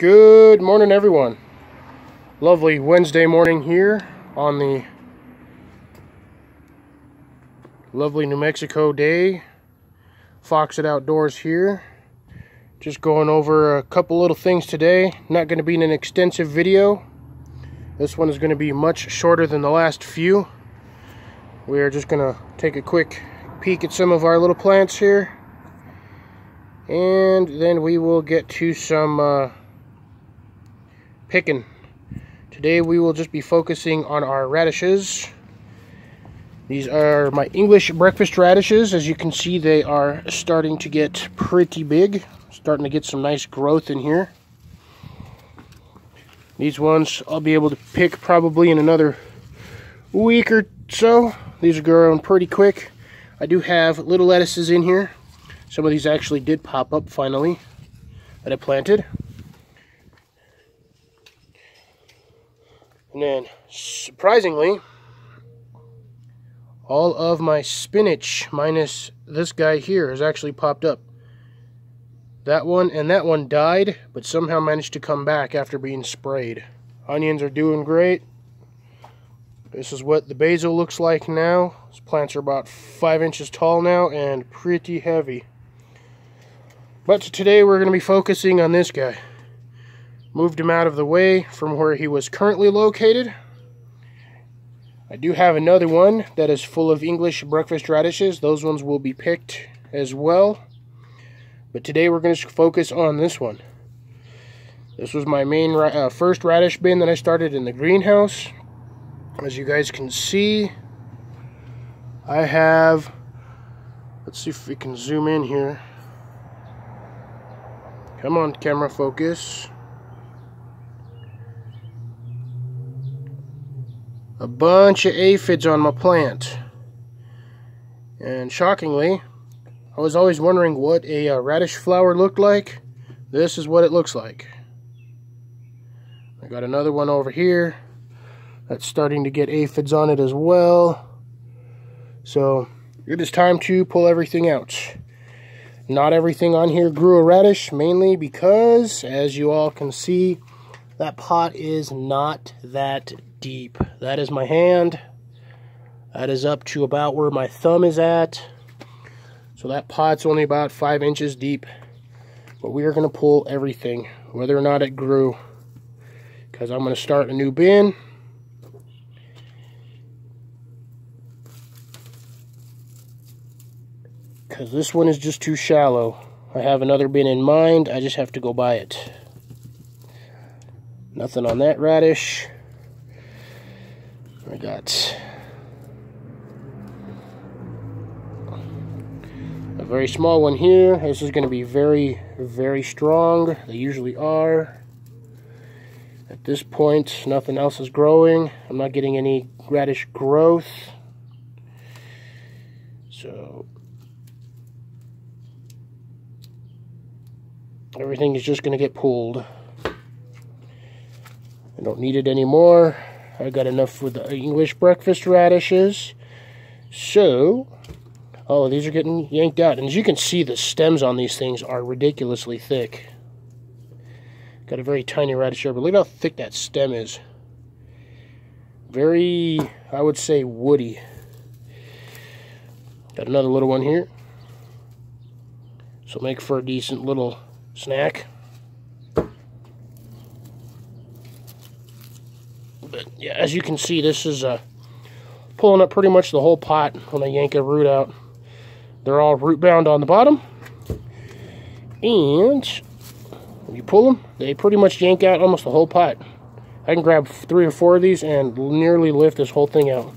Good morning, everyone. Lovely Wednesday morning here on the lovely New Mexico day. Foxit Outdoors here. Just going over a couple little things today. Not going to be in an extensive video. This one is going to be much shorter than the last few. We are just going to take a quick peek at some of our little plants here. And then we will get to some picking. Today we will just be focusing on our radishes. These are my English breakfast radishes. As you can see, they are starting to get pretty big. Starting to get some nice growth in here. These ones I'll be able to pick probably in another week or so. These are growing pretty quick. I do have little lettuces in here. Some of these actually did pop up finally that I planted. And then, surprisingly, all of my spinach, minus this guy here, has actually popped up. That one and that one died, but somehow managed to come back after being sprayed. Onions are doing great. This is what the basil looks like now. These plants are about 5 inches tall now and pretty heavy. But today we're going to be focusing on this guy. Moved him out of the way from where he was currently located. I do have another one that is full of English breakfast radishes. Those ones will be picked as well. But today we're going to focus on this one. This was my main first radish bin that I started in the greenhouse. As you guys can see, I have, let's see if we can zoom in here. Come on, camera, focus. A bunch of aphids on my plant. And shockingly, I was always wondering what a radish flower looked like. This is what it looks like. I got another one over here that's starting to get aphids on it as well. So it is time to pull everything out. Not everything on here grew a radish, mainly because, as you all can see, that pot is not that deep. That is my hand. That is up to about where my thumb is at. So that pot's only about 5 inches deep. But we are going to pull everything, whether or not it grew. Because I'm going to start a new bin. Because this one is just too shallow. I have another bin in mind. I just have to go buy it. Nothing on that radish. I got a very small one here. This is going to be very, very strong. They usually are. At this point, nothing else is growing. I'm not getting any radish growth. So everything is just going to get pulled. I don't need it anymore. I got enough with the English breakfast radishes. So, oh, these are getting yanked out. And as you can see, the stems on these things are ridiculously thick. Got a very tiny radish here, but look how thick that stem is. Very, I would say, woody. Got another little one here. So make for a decent little snack. But yeah, as you can see, this is pulling up pretty much the whole pot when I yank a root out. They're all root bound on the bottom. And when you pull them, they pretty much yank out almost the whole pot. I can grab 3 or 4 of these and nearly lift this whole thing out.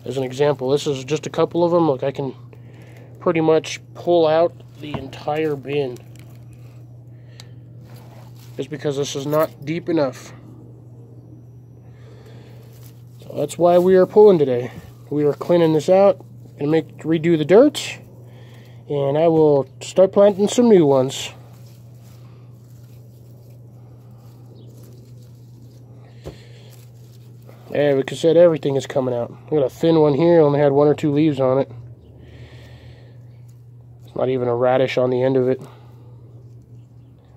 As an example, this is just a couple of them. Look, I can pretty much pull out the entire bin. Just because this is not deep enough. So that's why we are pulling today. We are cleaning this out and redo the dirt. And I will start planting some new ones. Yeah, like I said, everything is coming out. I got a thin one here, only had 1 or 2 leaves on it. It's not even a radish on the end of it.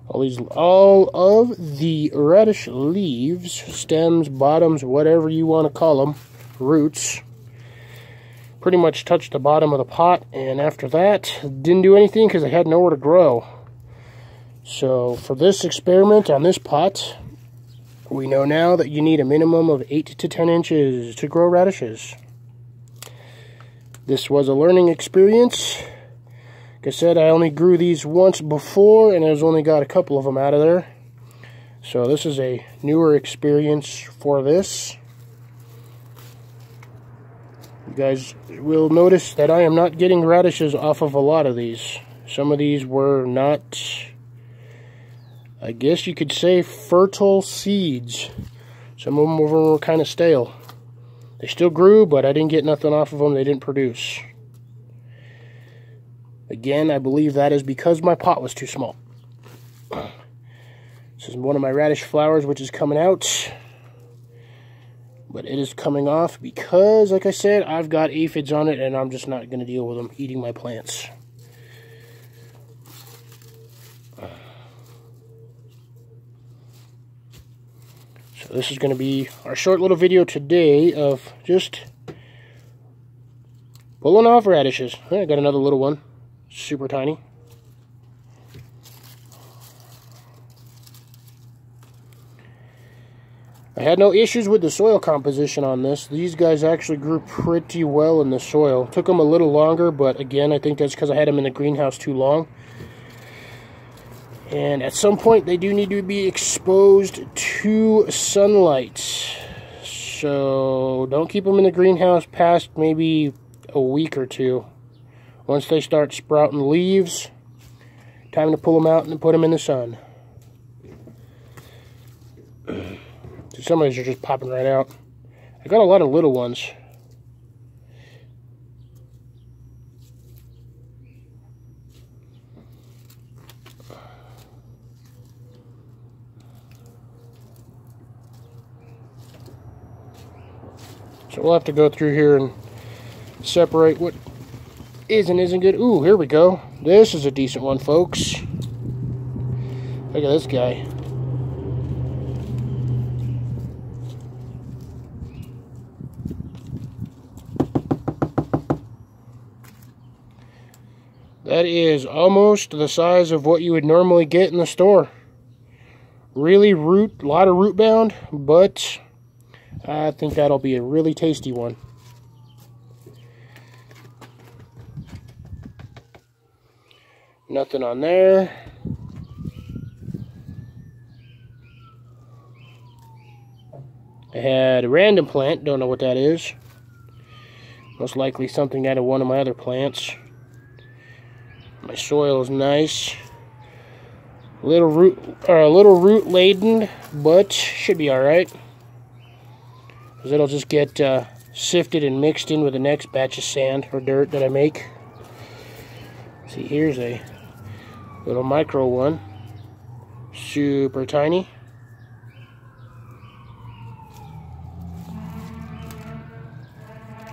All of the radish leaves, stems, bottoms, whatever you want to call them, roots, pretty much touched the bottom of the pot, and after that, didn't do anything because I had nowhere to grow. So for this experiment on this pot, we know now that you need a minimum of 8 to 10 inches to grow radishes. This was a learning experience. Like I said, I only grew these once before, and I've only got a couple of them out of there. So this is a newer experience for this. You guys will notice that I am not getting radishes off of a lot of these. Some of these were not, I guess you could say, fertile seeds. Some of them were kind of stale. They still grew, but I didn't get nothing off of them. They didn't produce. Again, I believe that is because my pot was too small. This is one of my radish flowers, which is coming out. But it is coming off because, like I said, I've got aphids on it, and I'm just not going to deal with them eating my plants. So this is going to be our short little video today of just pulling off radishes. I got another little one. Super tiny. I had no issues with the soil composition on this. These guys actually grew pretty well in the soil. Took them a little longer, but again, I think that's because I had them in the greenhouse too long. And at some point, they do need to be exposed to sunlight. So don't keep them in the greenhouse past maybe a week or two. Once they start sprouting leaves, time to pull them out and put them in the sun. Some of these are just popping right out. I got a lot of little ones. So we'll have to go through here and separate what is and isn't good. Ooh, here we go. This is a decent one, folks. Look at this guy. That is almost the size of what you would normally get in the store. Really a lot of root bound, but I think that'll be a really tasty one. Nothing on there. I had a random plant, don't know what that is. Most likely something out of one of my other plants. My soil is nice. A little root laden, but should be all right. Because it'll just get sifted and mixed in with the next batch of sand or dirt that I make. See, here's a little micro one. Super tiny.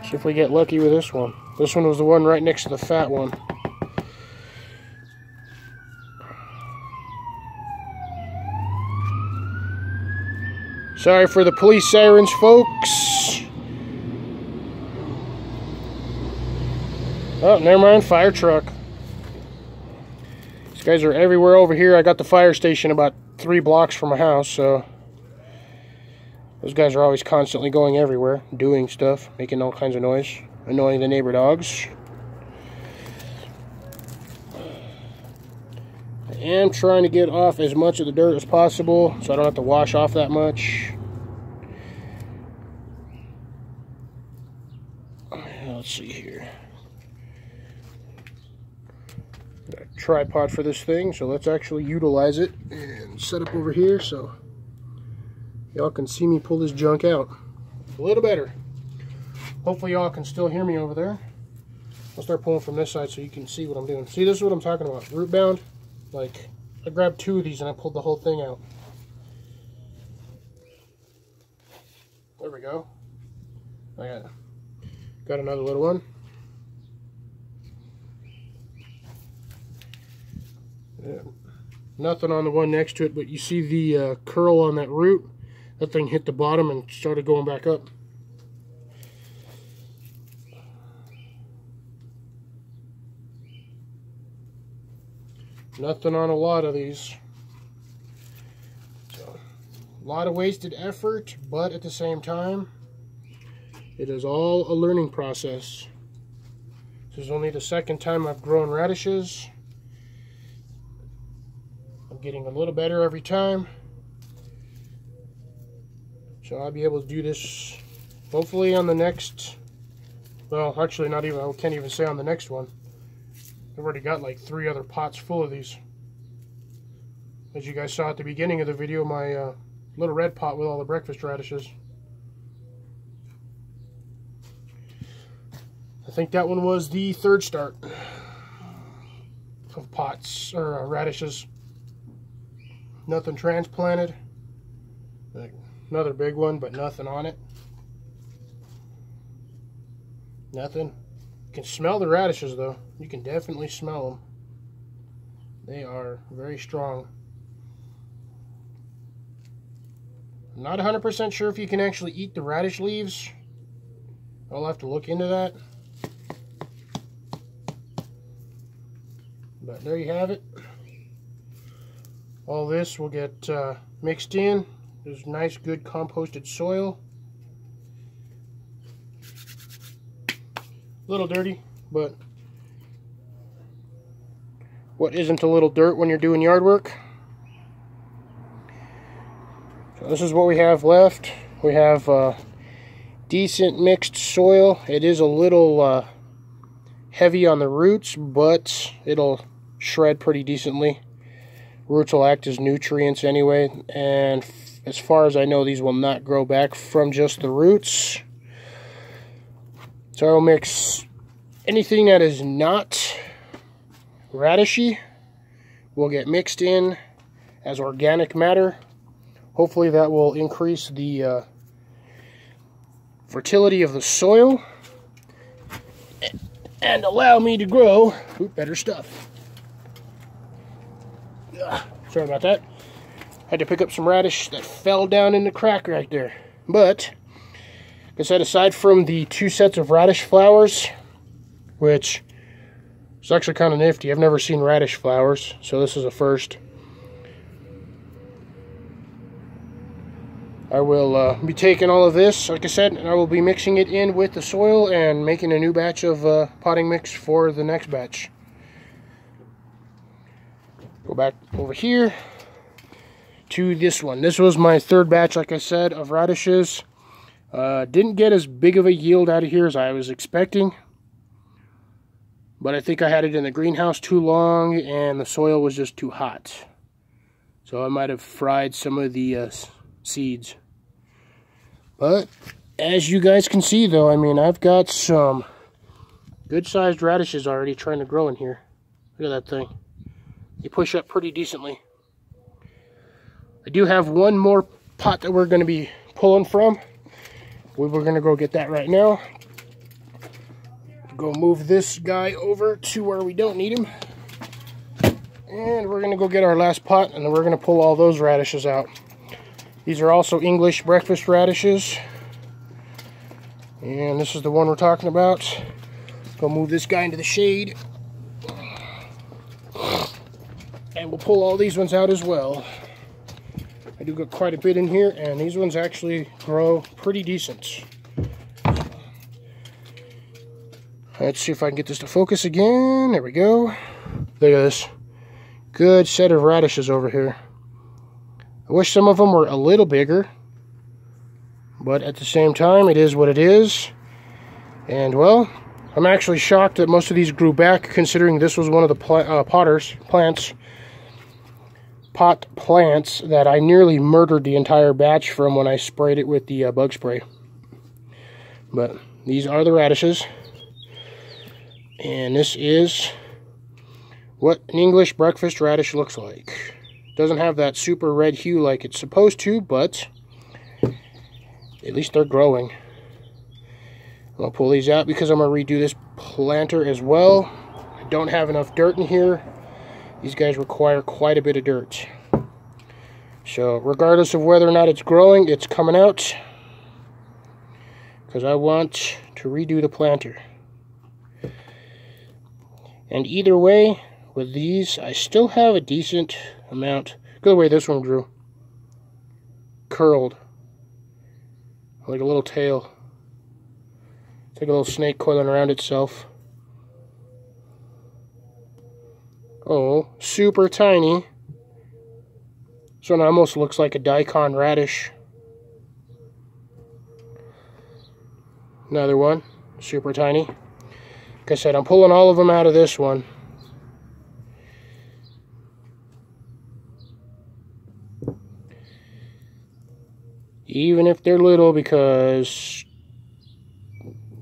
See if we get lucky with this one. This one was the one right next to the fat one. Sorry for the police sirens, folks. Oh, never mind, fire truck. These guys are everywhere over here. I got the fire station about 3 blocks from my house, so those guys are always constantly going everywhere, doing stuff, making all kinds of noise, annoying the neighbor dogs. I am trying to get off as much of the dirt as possible so I don't have to wash off that much. Let's see here. Got a tripod for this thing, so let's actually utilize it and set up over here so y'all can see me pull this junk out. A little better. Hopefully y'all can still hear me over there. I'll start pulling from this side so you can see what I'm doing. See, this is what I'm talking about. Root bound. Like, I grabbed 2 of these and I pulled the whole thing out. There we go. I got another little one. Yeah. Nothing on the one next to it, but you see the curl on that root? That thing hit the bottom and started going back up. Nothing on a lot of these. So, a lot of wasted effort, but at the same time, it is all a learning process. This is only the second time I've grown radishes. I'm getting a little better every time. So I'll be able to do this hopefully on the next, well, actually not even, I can't even say on the next one. I've already got like 3 other pots full of these. As you guys saw at the beginning of the video, my little red pot with all the breakfast radishes. I think that one was the 3rd start of pots, or radishes. Nothing transplanted. Another big one, but nothing on it. Nothing. You can smell the radishes though. You can definitely smell them. They are very strong. I'm not 100% sure if you can actually eat the radish leaves. I'll have to look into that. But there you have it. All this will get mixed in. There's nice, good composted soil. A little dirty, but what isn't a little dirt when you're doing yard work? So this is what we have left. We have decent mixed soil. It is a little heavy on the roots, but it'll shred pretty decently. Roots will act as nutrients anyway, and as far as I know, these will not grow back from just the roots. So I'll mix anything that is not radishy will get mixed in as organic matter. Hopefully that will increase the fertility of the soil and allow me to grow better stuff. Sorry about that. Had to pick up some radish that fell down in the crack right there. But, like I said, aside from the 2 sets of radish flowers, which is actually kind of nifty. I've never seen radish flowers, so this is a first. I will be taking all of this, like I said, and I will be mixing it in with the soil and making a new batch of potting mix for the next batch. Go back over here to this one. This was my 3rd batch, like I said, of radishes. Didn't get as big of a yield out of here as I was expecting, but I think I had it in the greenhouse too long and the soil was just too hot. So I might have fried some of the seeds. But as you guys can see though, I mean, I've got some good sized radishes already trying to grow in here. Look at that thing. They push up pretty decently. I do have one more pot that we're going to be pulling from. We're going to go get that right now. Go move this guy over to where we don't need him. And we're going to go get our last pot, and then we're going to pull all those radishes out. These are also English breakfast radishes. And this is the one we're talking about. Go move this guy into the shade. And we'll pull all these ones out as well. I do got quite a bit in here, and these ones actually grow pretty decent. Let's see if I can get this to focus again. There we go. Look at this. Good set of radishes over here. I wish some of them were a little bigger, but at the same time, it is what it is. And well, I'm actually shocked that most of these grew back, considering this was one of the pot plants that I nearly murdered the entire batch from when I sprayed it with the bug spray. But these are the radishes, and this is what an English breakfast radish looks like. Doesn't have that super red hue like it's supposed to, but at least they're growing. I'll pull these out because I'm going to redo this planter as well. I don't have enough dirt in here These guys require quite a bit of dirt. So regardless of whether or not it's growing, it's coming out, because I want to redo the planter. And either way, with these, I still have a decent amount. Look at the way this one grew. Curled. Like a little tail. It's like a little snake coiling around itself. Oh, super tiny. This one almost looks like a daikon radish. Another one, super tiny. Like I said, I'm pulling all of them out of this one. Even if they're little, because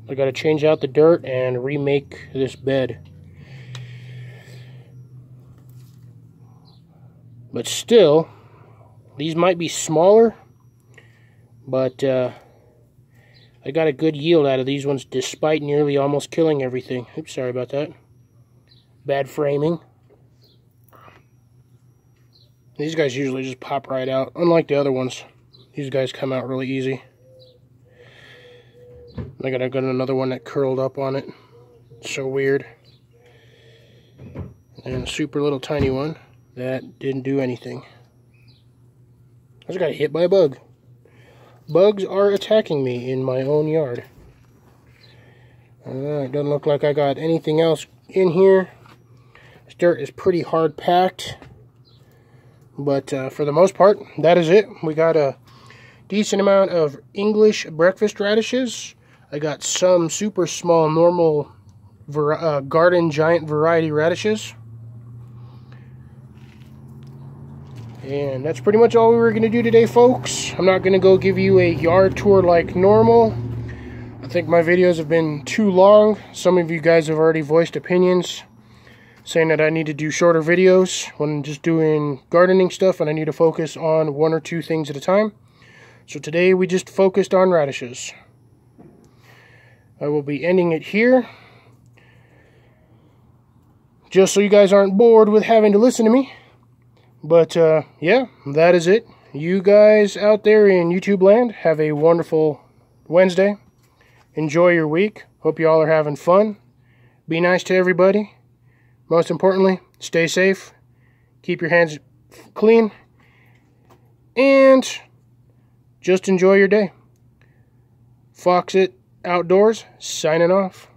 I gotta change out the dirt and remake this bed. But still, these might be smaller, but I got a good yield out of these ones despite nearly almost killing everything. Oops, sorry about that. Bad framing. These guys usually just pop right out, unlike the other ones. These guys come out really easy. I got another one that curled up on it. It's so weird. And a super little tiny one that didn't do anything. I just got hit by a bug. Bugs are attacking me in my own yard. It doesn't look like I got anything else in here. This dirt is pretty hard packed. But for the most part, that is it. We got a decent amount of English breakfast radishes. I got some super small normal garden giant variety radishes. And that's pretty much all we were going to do today, folks. I'm not going to go give you a yard tour like normal. I think my videos have been too long. Some of you guys have already voiced opinions saying that I need to do shorter videos when just doing gardening stuff, and I need to focus on one or two things at a time. So today we just focused on radishes. I will be ending it here, just so you guys aren't bored with having to listen to me. But yeah, that is it. You guys out there in YouTube land, have a wonderful Wednesday. Enjoy your week. Hope you all are having fun. Be nice to everybody. Most importantly, stay safe. Keep your hands clean. And just enjoy your day. Fox It Outdoors, signing off.